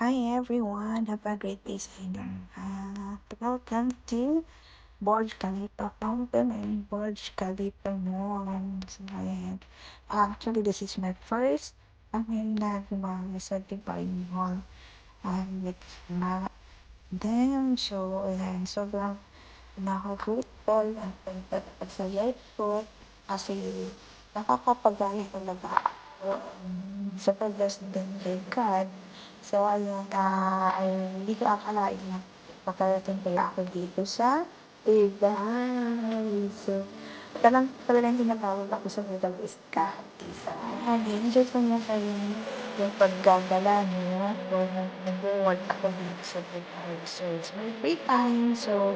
Hi everyone, have a great day sa inyo. Welcome to Burj Khalifa Fountain and Burj Khalifa Mall. So, ayan. Actually, this is my first nagmang sa Dubai Mall. It's not them. So, ayan. Sobrang nakaka-grateful at pagpapasayay ko kasi nakakapagaya talaga ako sa pagdasdan kay God. So, ayun, hindi ko akalain na makarating pala ako dito sa Dubai. So, talagang tinatawag ako sa Middle East kahit isa. Enjoy ko niya kayo yung paggagala niya or nag-work ako dito sa Dubai. So, it's my free time. So,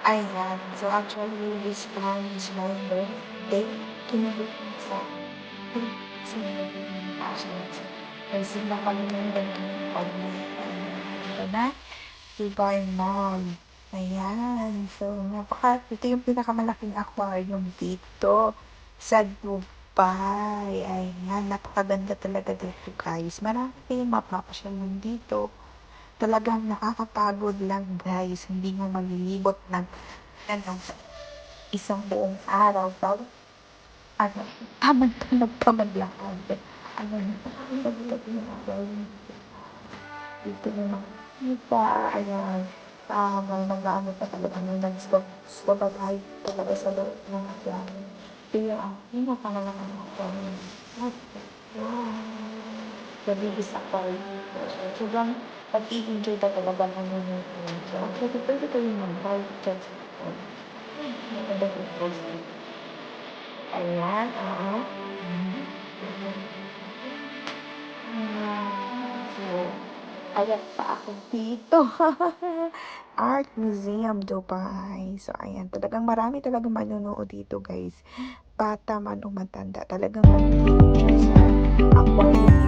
ayan. So, actually, this time is my birthday. Kinabit ko sa kasi na kami ng ito na Dubai Mall. Ayan. So, ito yung pinakamalaking aquarium dito sa Dubai. Ayan. Napakaganda talaga dito, guys. Marami kayong mapapasyalan dito. Talagang nakakapagod lang, guys. Hindi mo malilibot ng isang buong araw. Tamad-tamad ka maglakad. Dito naman. Ayan. Nag-ano pa talaga, nag-babagay talaga sa loob ng ayan. Kaya, yun na pala naman ako. Nabibis ako. Sobrang pag-i-enjoy ka talaga ng minuto. So, actually, pwede kayo mag-bike. Maganda yung post. Ayan, oo. So, ayan pa ako dito. Art Museum Dubai. So, ayan. Talagang marami talagang manonood dito, guys. Bata man o matanda. Talagang mag-iingat sa aquarium